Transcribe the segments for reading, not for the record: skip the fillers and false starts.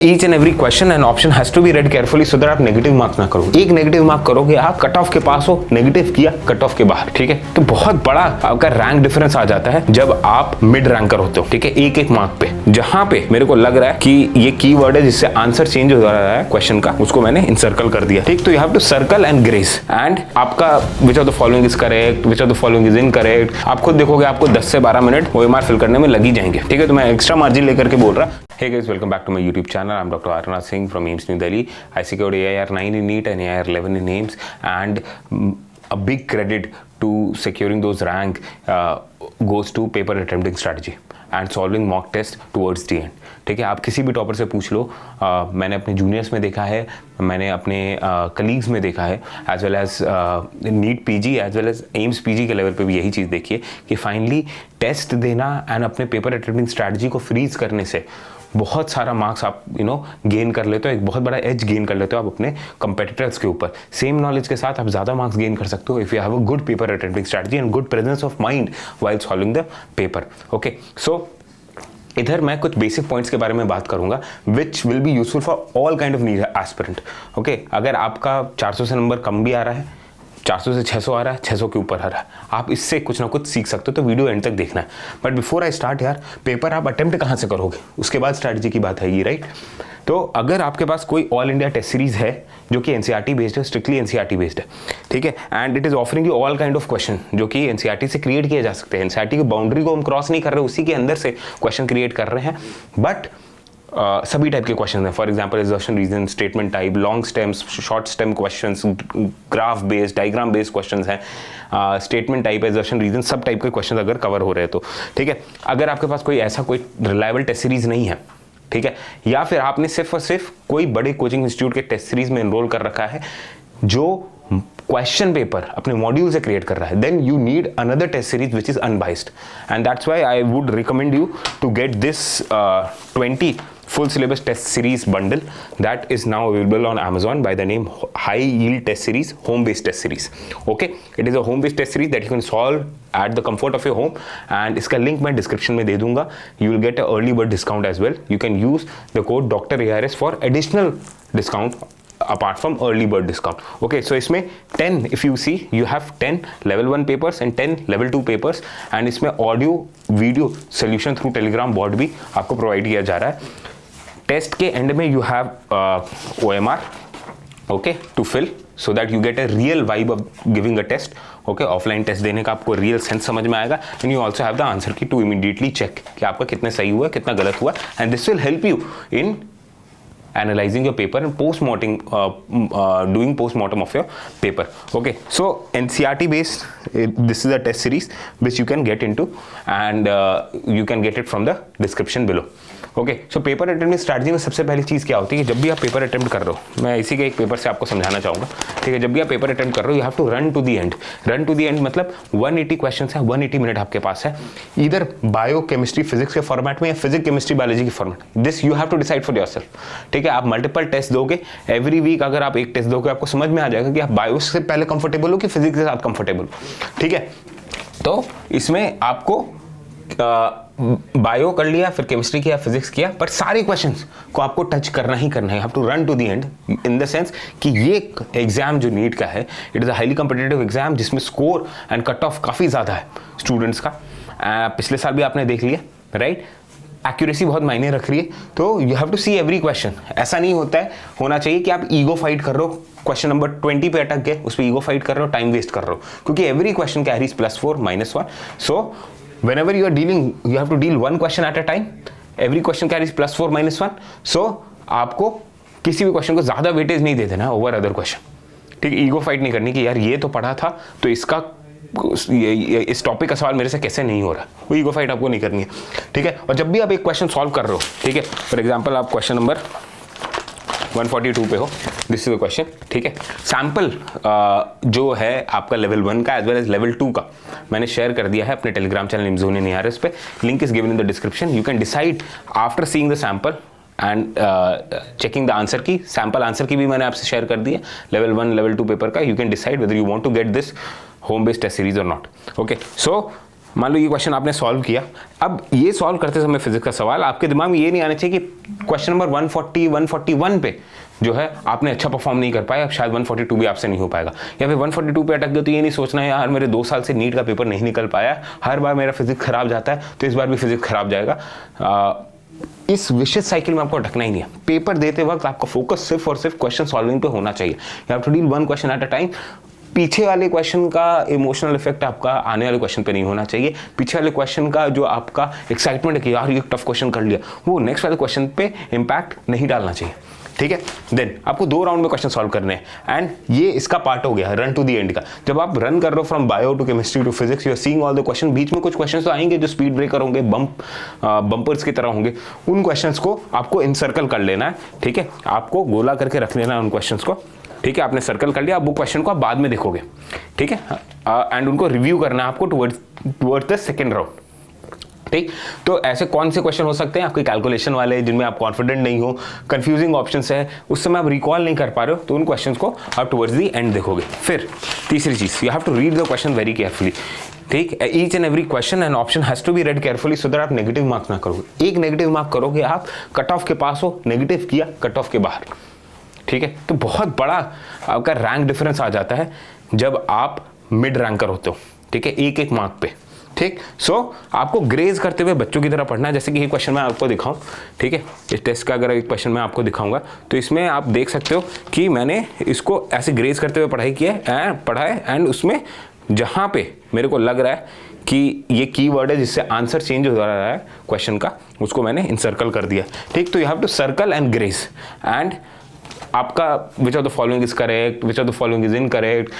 Each and every question and option has to be read carefully so that आप negative marks ना करो। एक negative mark करोगे आप कट ऑफ के पास हो, नेगेटिव किया कट ऑफ के बाहर, ठीक है। तो बहुत बड़ा आपका रैंक डिफरेंस आ जाता है जब आप मिड रैंकर होते हो, ठीक है, एक एक मार्क पे। जहां पे मेरे को लग रहा है कि ये कीवर्ड है जिससे आंसर चेंज हो रहा है क्वेश्चन का, उसको मैंने इंसर्कल कर दिया, ठीक। तो you have to circle and grace एंड आपका which of the following is correct, which of the following is incorrect. आप खुद देखोगे आपको 10 से 12 मिनट OMR फिल करने में लग ही जाएंगे, ठीक है। तो मैं एक्स्ट्रा मार्जिन लेकर के बोल रहा। Hey guys, welcome back to my YouTube channel. I'm Dr. Arnath Singh from AIIMS New Delhi. I secured AIR 9 in NEET and AIR 11 in AIIMS, and a big credit to securing those rank goes to paper attempting strategy and solving mock test towards the end. ठीक है, आप किसी भी topper से पूछ लो, मैंने अपने juniors में देखा है, मैंने अपने कलीग्स में देखा है, as well as NEET PG as well as AIIMS PG के लेवल पे भी यही चीज़ देखी है कि फाइनली टेस्ट देना एंड अपने पेपर अटेम्प्टिंग स्ट्रैटेजी को फ्रीज करने से बहुत सारा मार्क्स आप गेन कर लेते हो, एक बहुत बड़ा एज गेन कर लेते हो आप अपने कंपेटिटर्स के ऊपर। सेम नॉलेज के साथ आप ज़्यादा मार्क्स गेन कर सकते हो if you have a good paper attempting strategy and good presence of mind while solving the paper. Okay, so इधर मैं कुछ बेसिक पॉइंट्स के बारे में बात करूंगा which will be useful for all kind of NEET aspirant. Okay, अगर आपका 400 से नंबर कम भी आ रहा है, 400 से 600 आ रहा है, 600 के ऊपर आ रहा है, आप इससे कुछ ना कुछ सीख सकते हो। तो वीडियो एंड तक देखना है। बट बिफोर आई स्टार्ट यार, पेपर आप अटेम्प्ट कहाँ से करोगे, उसके बाद स्ट्रैटेजी की बात है ये, राइट। तो अगर आपके पास कोई ऑल इंडिया टेस्ट सीरीज है जो कि एनसीईआरटी बेस्ड है, स्ट्रिक्टली एनसीईआरटी बेस्ड है, ठीक है, and it is offering you all kind of question जो कि एनसीईआरटी से क्रिएट किए जा सकते हैं। एनसीईआरटी की बाउंड्री को हम क्रॉस नहीं कर रहे, उसी के अंदर से क्वेश्चन क्रिएट कर रहे हैं, बट सभी टाइप के क्वेश्चन हैं। For example assertion reason, statement type, long stems, short stem questions, graph based, diagram based questions हैं, स्टेटमेंट टाइप, एजर्शन रीजन, सब टाइप के क्वेश्चन अगर कवर हो रहे हैं तो, ठीक है। अगर आपके पास कोई ऐसा कोई रिलायबल टेस्ट सीरीज नहीं है, ठीक है, या फिर आपने सिर्फ और सिर्फ कोई बड़े कोचिंग इंस्टीट्यूट के टेस्ट सीरीज में एनरोल कर रखा है जो क्वेश्चन पेपर अपने मॉड्यूल से क्रिएट कर रहा है, then you need another test series which is unbiased, and that's why I would recommend you to get this 20 full syllabus test series bundle that is now available on Amazon by the name High Yield Test Series, Home Based Test Series. Okay, it is a home based test series that you can solve at the comfort of your home, and इसका link मैं description में दे दूंगा. You will get a early bird discount as well. You can use the code Dr. ARS for additional discount apart from early bird discount. Okay, so इसमें 10, if you see, you have 10 level 1 papers and 10 level 2 papers, and इसमें audio video solution through Telegram bot भी आपको provide किया जा रहा है. Test के end में you have OMR, okay, to fill so that you get a real vibe of giving a test. Okay, offline test देने का आपको रियल सेंस समझ में आएगा, and you also have the answer key to immediately check कि आपका कितना सही हुआ, कितना गलत हुआ, and this will help you in analyzing your paper and doing post-mortem of your paper. Okay, so NCERT based, this is a test series which you can get into, and you can get it from the description below. Okay, so paper attempting strategy में सबसे पहली चीज़ क्या होती है कि जब भी आप पेपर अटेम्प्ट कर रहे हो, मैं इसी के एक पेपर से आपको समझाना चाहूँगा, ठीक है। जब भी आप पेपर अटेम्प्ट कर रहे हो, you have to run to the end. Run to the end मतलब 180 क्वेश्चन है, 180 मिनट आपके पास है, इधर बायो केमिस्ट्री फिजिक्स के फॉर्मेट में या फिजिक्स केमिस्ट्री बायोलॉजी के format. This you have to decide for yourself, ठीक है। आप मल्टीपल टेस्ट दोगे एवरी वीक. अगर आप एक टेस्ट दोगे आपको समझ में आ जाएगा कि आप बायो से पहले कंफर्टेबल हो कि फिजिक्स के साथ कंफर्टेबल हो, ठीक है। तो इसमें आपको बायो कर लिया, फिर केमिस्ट्री किया, फिजिक्स किया, बट सारे क्वेश्चंस को आपको टच करना ही करना है. You have to run to the end in the sense कि ये एग्जाम जो नीट का है, it is a highly competitive exam जिसमें स्कोर एंड कट ऑफ काफ़ी ज़्यादा है स्टूडेंट्स का. पिछले साल भी आपने देख लिया, राइट. एक्यूरेसी बहुत मायने रख रही है, तो you have to see every question. ऐसा नहीं होता है, होना चाहिए कि आप ईगो फाइट कर रहे हो, क्वेश्चन नंबर 20 पे अटक गए, उस पर ईगो फाइट कर रहे हो, टाइम वेस्ट कर रहे हो, क्योंकि every question carries +4 -1. So whenever you are dealing, you have to deal one question at a time. Every question carries +4 -1. So आपको किसी भी क्वेश्चन को ज्यादा वेटेज नहीं दे देना ओवर अदर क्वेश्चन, ठीक है. ईगो फाइट नहीं करनी कि यार ये तो पढ़ा था तो इसका इस टॉपिक का सवाल मेरे से कैसे नहीं हो रहा, वो ईगो फाइट आपको नहीं करनी है, ठीक है. और जब भी आप एक क्वेश्चन सॉल्व कर रहे हो, ठीक है, फॉर एग्जाम्पल आप क्वेश्चन नंबर 142 पे हो, दिस इज द क्वेश्चन, ठीक है. सैंपल जो है आपका लेवल 1 का एज वेल एज लेवल 2 का मैंने शेयर कर दिया है अपने Telegram channel AIIMS in ARS पे. Link is given in the description. You can decide after seeing the sample and checking the answer key. Sample answer key भी मैंने आपसे शेयर कर दी है लेवल 1 लेवल 2 पेपर का. You can decide whether you want to get this home based test series और not. Okay, so मान लो ये क्वेश्चन आपने सॉल्व किया, अब ये सॉल्व करते समय फिजिक्स का सवाल आपके दिमाग में ये नहीं आना चाहिए कि क्वेश्चन नंबर 140 141 पे जो है आपने अच्छा परफॉर्म नहीं कर पाया, अब शायद 142 भी आपसे नहीं हो पाएगा, या फिर 142 पे अटक गए तो ये नहीं सोचना है यार मेरे 2 साल से नीट का पेपर नहीं निकल पाया, हर बार मेरा फिजिक्स खराब जाता है तो इस बार भी फिजिक्स खराब जाएगा। इस विशेष साइकिल में आपको अटकना ही नहीं है। पेपर देते वक्त आपका फोकस सिर्फ और सिर्फ क्वेश्चन सॉल्विंग पे होना चाहिए। You have to deal one question at a time. पीछे वाले क्वेश्चन का इमोशनल इफेक्ट आपका आने वाले क्वेश्चन पे नहीं होना चाहिए। पीछे वाले क्वेश्चन का जो आपका एक्साइटमेंट है कि यार ये टफ क्वेश्चन कर लिया, वो नेक्स्ट वाले क्वेश्चन पे इंपैक्ट नहीं डालना चाहिए, ठीक है। देन आपको 2 राउंड में क्वेश्चन सॉल्व करने हैं एंड ये इसका पार्ट हो गया रन टू द एंड का। जब आप रन कर रहे हो from bio to chemistry to physics, you are seeing all the question. बीच में कुछ क्वेश्चंस तो आएंगे जो स्पीड ब्रेकर होंगे, बम्पर्स की तरह होंगे, उन क्वेश्चंस को आपको इनसर्कल कर लेना है, ठीक है। आपको गोला करके रख लेना है उन क्वेश्चंस को, ठीक है। आपने सर्कल कर लिया, अब वो क्वेश्चन को आप बाद में देखोगे, ठीक है। एंड उनको रिव्यू करना है आपको टुवर्ड्स द सेकेंड राउंड, ठीक। तो ऐसे कौन से क्वेश्चन हो सकते हैं आपके कैलकुलेशन वाले जिनमें आप कॉन्फिडेंट नहीं हो, कंफ्यूजिंग ऑप्शंस है, उस समय आप रिकॉल नहीं कर पा रहे हो, तो उन क्वेश्चंस को आप टुवर्ड्स द एंड देखोगे। फिर तीसरी चीज, you have to read the question very carefully, ठीक। Each and every question and option has to be read carefully so that आप नेगेटिव मार्क्स ना करोगे। एक नेगेटिव मार्क करोगे आप कट ऑफ के पास हो, नेगेटिव किया कट ऑफ के बाहर, ठीक है। तो बहुत बड़ा आपका रैंक डिफरेंस आ जाता है जब आप मिड रैंकर होते हो, ठीक है, एक मार्क पे, ठीक। सो आपको ग्रेज करते हुए बच्चों की तरह पढ़ना है। जैसे कि ये क्वेश्चन मैं आपको दिखाऊं, ठीक है, इस टेस्ट का अगर एक क्वेश्चन मैं आपको दिखाऊंगा तो इसमें आप देख सकते हो कि मैंने इसको ऐसे ग्रेज करते हुए पढ़ा है एंड उसमें जहां पे मेरे को लग रहा है कि ये कीवर्ड है जिससे आंसर चेंज हो रहा है क्वेश्चन का, उसको मैंने इनसर्कल कर दिया, ठीक। तो you have to circle and grace एंड आपका which of the following is correct, which of the following is incorrect,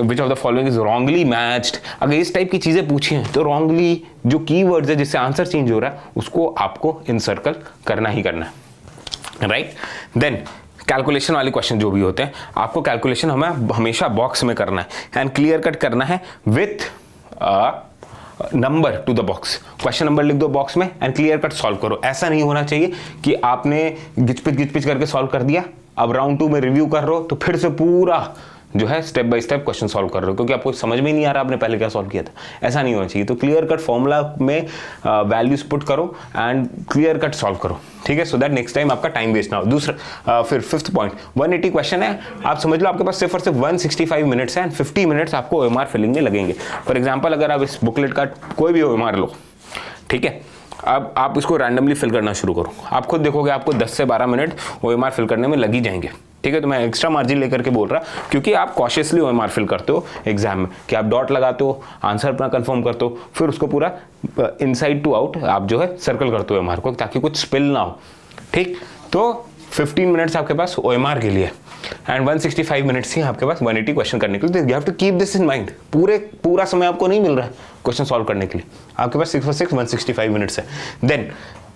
which of the following is wrongly matched. अगर इस टाइप की चीजें पूछी हैं तो रॉन्गली जो कीवर्ड्स है जिससे आंसर चेंज हो रहा है उसको आपको इनसर्कल करना ही करना है, राइट। देन कैलकुलेशन वाले क्वेश्चन जो भी होते हैं आपको कैलकुलेशन हमें हमेशा बॉक्स में करना है एंड क्लियर कट करना है with number two the box. Question number लिख दो बॉक्स में एंड क्लियर कट सॉल्व करो। ऐसा नहीं होना चाहिए कि आपने गिचपिच करके सॉल्व कर दिया, अब राउंड 2 में रिव्यू कर रहे हो तो फिर से पूरा जो है step by step question solve कर रहे हो क्योंकि आपको समझ में नहीं आ रहा आपने पहले क्या सॉल्व किया था। ऐसा नहीं होना चाहिए। तो क्लियर कट फॉर्मूला में वैल्यूज पुट करो एंड क्लियर कट सॉल्व करो, ठीक है, सो दैट नेक्स्ट टाइम आपका टाइम वेस्ट ना हो। दूसरा फिर 5th पॉइंट, 180 क्वेश्चन है, आप समझ लो आपके पास सिर्फ और सिर्फ 165 मिनट्स है एंड 50 मिनट्स आपको OMR फिलिंग में लगेंगे। फॉर एग्जाम्पल अगर आप इस बुकलेट का कोई भी OMR लो, ठीक है, अब आप इसको रैंडमली फिल करना शुरू करो, आप खुद देखोगे आपको 10 से 12 मिनट OMR फिल करने में लग ही जाएंगे, ठीक है। तो मैं एक्स्ट्रा मार्जिन लेकर के बोल रहा क्योंकि आप कॉशियसली OMR फिल करते हो एग्जाम में कि आप डॉट लगाते हो, आंसर अपना कंफर्म करते हो, फिर उसको पूरा इनसाइड टू आउट आप जो है सर्कल करते हो OMR को ताकि कुछ स्पिल ना हो, ठीक। तो 15 मिनट्स आपके पास OMR के लिए एंड 165 मिनट्स ही आपके पास 180 क्वेश्चन करने के लिए। You have to keep this in mind. पूरा समय आपको नहीं मिल रहा है क्वेश्चन सॉल्व करने के लिए, आपके पास 6 और 6 165 मिनट्स है। देन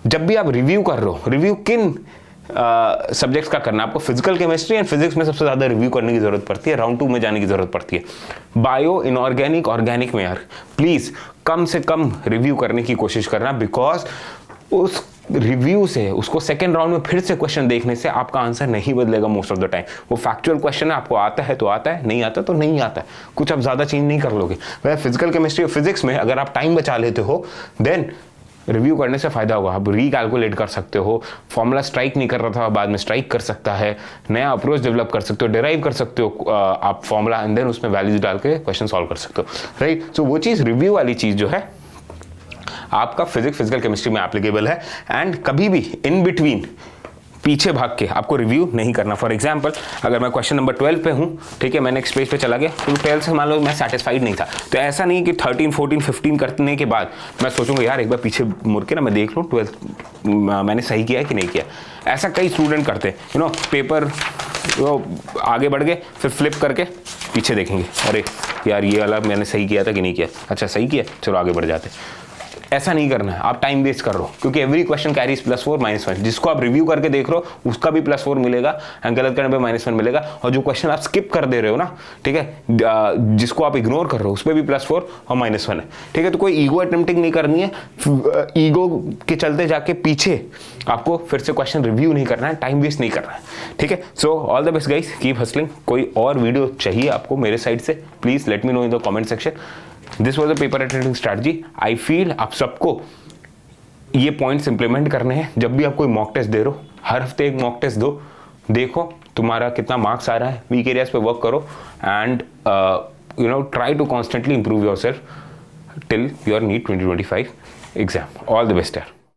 जब भी आप रिव्यू कर रहे हो, रिव्यू किन सब्जेक्ट्स का करना है आपको? फिजिकल केमिस्ट्री एंड फिजिक्स में सबसे ज्यादा रिव्यू करने की जरूरत पड़ती है, राउंड 2 में जाने की जरूरत पड़ती है। बायो, इनऑर्गेनिक, ऑर्गेनिक में यार प्लीज कम से कम रिव्यू करने की कोशिश करना, बिकॉज उस रिव्यू से उसको सेकेंड राउंड में फिर से क्वेश्चन देखने से आपका आंसर नहीं बदलेगा मोस्ट ऑफ द टाइम। वो फैक्चुअल क्वेश्चन है, आपको आता है तो आता है, नहीं आता तो नहीं आता है, कुछ आप ज्यादा चेंज नहीं कर लोगे। वह फिजिकल केमिस्ट्री और फिजिक्स में अगर आप टाइम बचा लेते हो देन रिव्यू करने से फायदा होगा। आप रिकैलकुलेट कर सकते हो, फॉर्मूला स्ट्राइक नहीं कर रहा था बाद में स्ट्राइक कर सकता है, नया अप्रोच डेवलप कर सकते हो, डिराइव कर सकते हो आप फॉर्मूला एंड देन उसमें वैल्यूज डाल के क्वेश्चन सॉल्व कर सकते हो, राइट। सो वो चीज रिव्यू वाली चीज जो है आपका फिजिकल केमिस्ट्री में एप्लीकेबल है एंड कभी भी इन बिटवीन पीछे भाग के आपको रिव्यू नहीं करना। फॉर एग्जाम्पल अगर मैं क्वेश्चन नंबर 12 पे हूँ, ठीक है, मैं नेक्स्ट पेज पे चला गया तो 12 से मान लो मैं सेटिस्फाइड नहीं था, तो ऐसा नहीं कि 13, 14, 15 करने के बाद मैं सोचूंगा यार एक बार पीछे मुड़ के ना मैं देख लूँ 12 मैंने सही किया है कि नहीं किया। ऐसा कई स्टूडेंट करते हैं, यू नो, पेपर आगे बढ़ गए फिर फ्लिप करके पीछे देखेंगे, अरे यार ये वाला मैंने सही किया था कि नहीं किया, अच्छा सही किया, चलो आगे बढ़ जाते। ऐसा नहीं करना है, आप टाइम वेस्ट कर रहे हो क्योंकि एवरी क्वेश्चन कैरीज +4 -1। जिसको आप रिव्यू करके देख रहे हो उसका भी +4 मिलेगा एंड गलत करने पे -1 मिलेगा, और जो क्वेश्चन आप स्किप कर दे रहे हो ना, ठीक है, जिसको आप इग्नोर कर रहे हो उस पर भी +4 और -1 है, ठीक है। तो कोई ईगो अटेम्प्टिंग नहीं करनी है, ईगो के चलते जाके पीछे आपको फिर से क्वेश्चन रिव्यू नहीं करना है, टाइम वेस्ट नहीं करना है, ठीक है। So all the best guys, keep hustling. कोई और वीडियो चाहिए आपको मेरे साइड से, please let me know in the comment section. This was a paper attending strategy. I feel आप सबको ये पॉइंट्स इंप्लीमेंट करने हैं। जब भी आप कोई मॉक टेस्ट दे रहे हो, हर हफ्ते एक मॉक टेस्ट दो, देखो तुम्हारा कितना मार्क्स आ रहा है, वीक एरियाज पे वर्क करो and try to constantly improve yourself till your NEET 2025 exam. All the best, yaar.